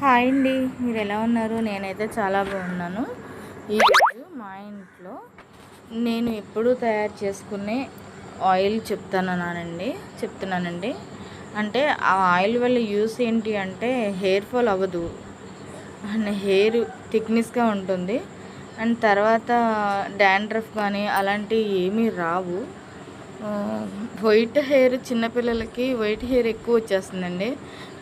Hi అండి, మీరు ఎలా ఉన్నారు? నేనైతే చాలా బాగున్నాను. ఈరోజు మా ఇంట్లో నేను ఎప్పుడూ తయారు చేసుకునే ఆయిల్ చెప్తున్నానండి. అంటే ఆ ఆయిల్ వల్ల యూస్ ఏంటి అంటే హెయిర్ ఫాల్ అవ్వదు అండ్ హెయిర్ థిక్నెస్గా ఉంటుంది. అండ్ తర్వాత డాండ్రఫ్ కానీ అలాంటివి ఏమీ రావు. చిన్నపిల్లలకి వైట్ హెయిర్ ఎక్కువ వచ్చేస్తుందండి.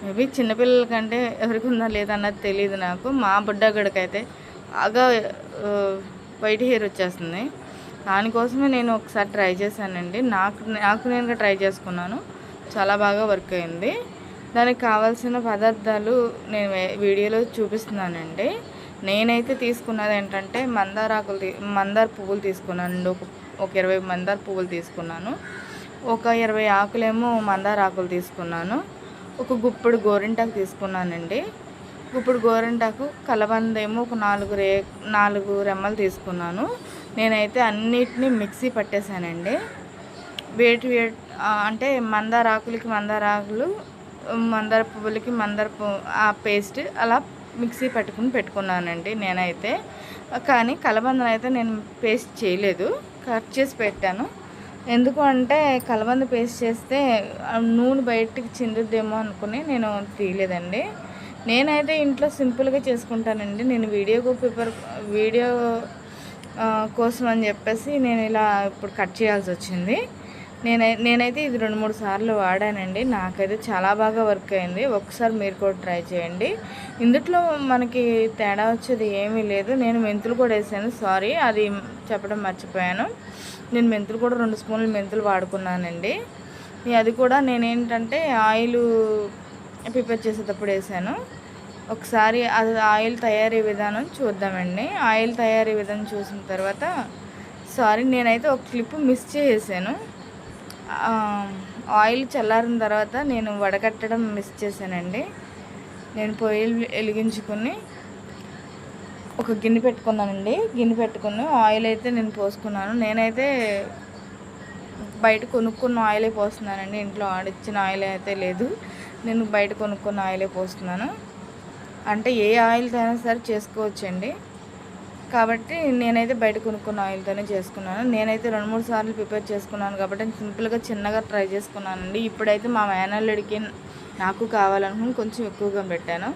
మేబీ చిన్నపిల్లల కంటే ఎవరికి ఉందా లేదా అన్నది తెలియదు నాకు. మా బుడ్డగడికైతే బాగా వైట్ హెయిర్ వచ్చేస్తుంది. దానికోసమే నేను ఒకసారి ట్రై చేశానండి. నాకు నేనుగా ట్రై చేసుకున్నాను. చాలా బాగా వర్క్ అయింది. దానికి కావాల్సిన పదార్థాలు నేను వీడియోలో చూపిస్తున్నానండి. నేనైతే తీసుకున్నది ఏంటంటే మందార పువ్వులు తీసుకున్నానండి. ఒక 20 మందార పువ్వులు తీసుకున్నాను. ఒక 20 ఆకులేమో మందార ఆకులు తీసుకున్నాను. ఒక గుప్పుడు గోరింటాకు తీసుకున్నానండి. గుప్పుడు గోరింటాకు, కలబంద ఏమో ఒక 4 రెమ్మలు తీసుకున్నాను. నేనైతే అన్నిటినీ మిక్సీ పట్టేశానండి. అంటే మందార ఆకులకి మందార ఆకులు, మందార పువ్వులకి ఆ పేస్ట్ అలా మిక్సీ పెట్టుకున్నానండి నేనైతే. కానీ కలబందను అయితే నేను పేస్ట్ చేయలేదు, కట్ చేసి పెట్టాను. ఎందుకు అంటే కలబంద పేస్ట్ చేస్తే నూనె బయటికి చిందుద్దేమో అనుకుని నేను తీయలేదండి. నేనైతే ఇంట్లో సింపుల్గా చేసుకుంటానండి. నేను వీడియో కోసం అని చెప్పేసి నేను ఇలా ఇప్పుడు కట్ చేయాల్సి వచ్చింది. నేనైతే ఇది 2-3 సార్లు వాడానండి. నాకైతే చాలా బాగా వర్క్ అయింది. ఒకసారి మీరు కూడా ట్రై చేయండి. ఇందులో మనకి తేడా వచ్చేది ఏమీ లేదు. నేను మెంతులు కూడా వేసాను. సారీ, అది చెప్పడం మర్చిపోయాను. నేను మెంతులు కూడా 2 స్పూన్లు మెంతులు వాడుకున్నానండి. అది కూడా నేనేంటంటే ఆయిల్ ప్రిపేర్ చేసేటప్పుడు వేసాను. ఒకసారి అది ఆయిల్ తయారీ విధానం చూద్దామండి. ఆయిల్ తయారీ విధానం చూసిన తర్వాత నేనైతే ఒక క్లిప్ మిస్ చేసాను. ఆయిల్ చల్లారిన తర్వాత నేను వడకట్టడం మిస్ చేశానండి. నేను పొయ్యి వెలిగించుకొని ఒక గిన్నె పెట్టుకున్నానండి. గిన్నె పెట్టుకుని ఆయిల్ అయితే నేను పోసుకున్నాను. నేనైతే బయట కొనుక్కున్న ఆయిలే పోస్తున్నానండి. ఇంట్లో ఆడిచ్చిన ఆయిల్ అయితే లేదు. నేను బయట కొనుక్కున్న ఆయిలే పోస్తున్నాను. అంటే ఏ ఆయిల్తో అయినా సరే చేసుకోవచ్చండి. కాబట్టి నేనైతే బయట కొనుక్కున్న ఆయిల్తోనే చేసుకున్నాను. నేనైతే 2-3 సార్లు ప్రిపేర్ చేసుకున్నాను కాబట్టి సింపుల్గా చిన్నగా ట్రై చేసుకున్నానండి. ఇప్పుడైతే మా మేనల్లుడికి నాకు కావాలనుకుని కొంచెం ఎక్కువగా పెట్టాను.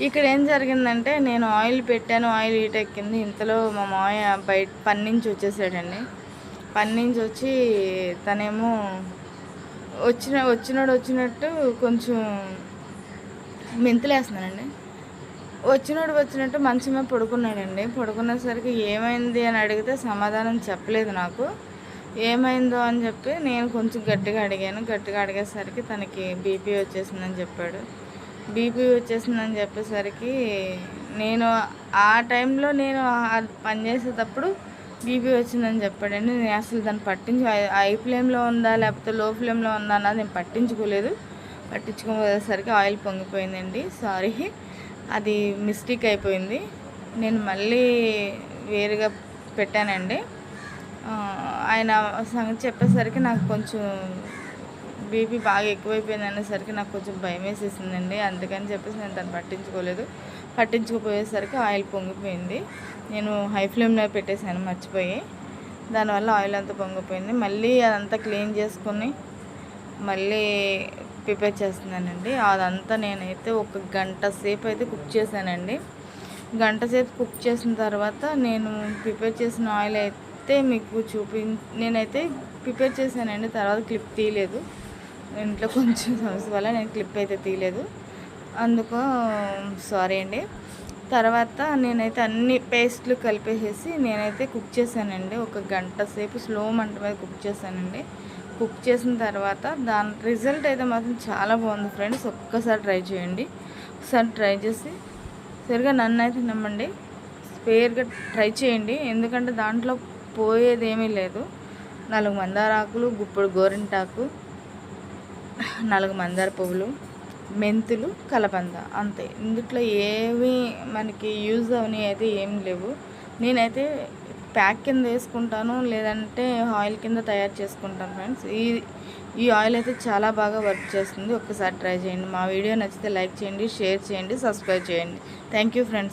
ఇక్కడ ఏం జరిగిందంటే నేను ఆయిల్ పెట్టాను, ఆయిల్ హీట్ ఎక్కింది. ఇంతలో మా మామయ్య బయట పని నుంచి వచ్చేసాడండి. పని నుంచి వచ్చి తనేమో వచ్చినట్టు కొంచెం మెంతులు వేస్తున్నానండి. వచ్చినట్టు మంచం మీద పడుకున్నాడండి. పడుకునేసరికి ఏమైంది అని అడిగితే సమాధానం చెప్పలేదు నాకు. ఏమైందో అని చెప్పి నేను కొంచెం గట్టిగా అడిగాను. గట్టిగా అడిగేసరికి తనకి బీపీ వచ్చేసిందని చెప్పాడు. బీపీ వచ్చేసిందని చెప్పేసరికి నేను ఆ టైంలో నేను పని చేసేటప్పుడు బీపీ వచ్చిందని చెప్పాడండి. నేను అసలు దాన్ని హై ఫ్లేమ్లో ఉందా లేకపోతే లో ఫ్లేమ్లో ఉందా అన్నది నేను పట్టించుకోపోయేసరికి ఆయిల్ పొంగిపోయిందండి. సారీ, అది మిస్టేక్ అయిపోయింది. నేను మళ్ళీ వేరుగా పెట్టానండి. ఆయన సంగతి చెప్పేసరికి నాకు కొంచెం బీపీ బాగా ఎక్కువైపోయింది అనేసరికి నాకు కొంచెం భయం వేసేసిందండి. అందుకని చెప్పేసి నేను దాన్ని పట్టించుకోపోయేసరికి ఆయిల్ పొంగిపోయింది. నేను హై ఫ్లేమ్లో పెట్టేశాను మర్చిపోయి. దానివల్ల ఆయిల్ అంతా పొంగిపోయింది. మళ్ళీ అదంతా క్లీన్ చేసుకొని మళ్ళీ ప్రిపేర్ చేస్తున్నానండి. అదంతా నేనైతే ఒక గంట సేపు అయితే కుక్ చేశానండి. గంట సేపు కుక్ చేసిన తర్వాత నేను ప్రిపేర్ చేసిన ఆయిల్ అయితే మీకు నేనైతే ప్రిపేర్ చేశానండి. తర్వాత క్లిప్ తీయలేదు. ఇంట్లో కొంచెం సమస్య వల్ల నేను క్లిప్ అయితే తీయలేదు. అందుకు సారీ అండి. తర్వాత నేనైతే అన్ని పేస్ట్లు కలిపేసేసి నేనైతే కుక్ చేశానండి. ఒక గంట సేపు స్లో మంట మీద కుక్ చేశానండి. కుక్ చేసిన తర్వాత దాని రిజల్ట్ అయితే మాత్రం చాలా బాగుంది ఫ్రెండ్స్. ఒక్కసారి ట్రై చేయండి. ఒకసారి ట్రై చేసి సరిగా నన్ను అయితే నమ్మండి, స్పేర్గా ట్రై చేయండి. ఎందుకంటే దాంట్లో పోయేది ఏమీ లేదు. 4 మందార ఆకులు, గుప్పుడు గోరింటాకు, 4 మందార పువ్వులు, మెంతులు, కలబంద, అంతే. ఇందులో ఏవి మనకి యూజ్ అవని అయితే ఏం లేవు. నేనైతే ప్యాక్ కింద వేసుకుంటాను, లేదంటే ఆయిల్ కింద తయారు చేసుకుంటాను ఫ్రెండ్స్. ఈ ఆయిల్ అయితే చాలా బాగా వర్క్ చేస్తుంది. ఒక్కసారి ట్రై చేయండి. మా వీడియో నచ్చితే లైక్ చేయండి, షేర్ చేయండి, సబ్స్క్రైబ్ చేయండి. Thank you friends.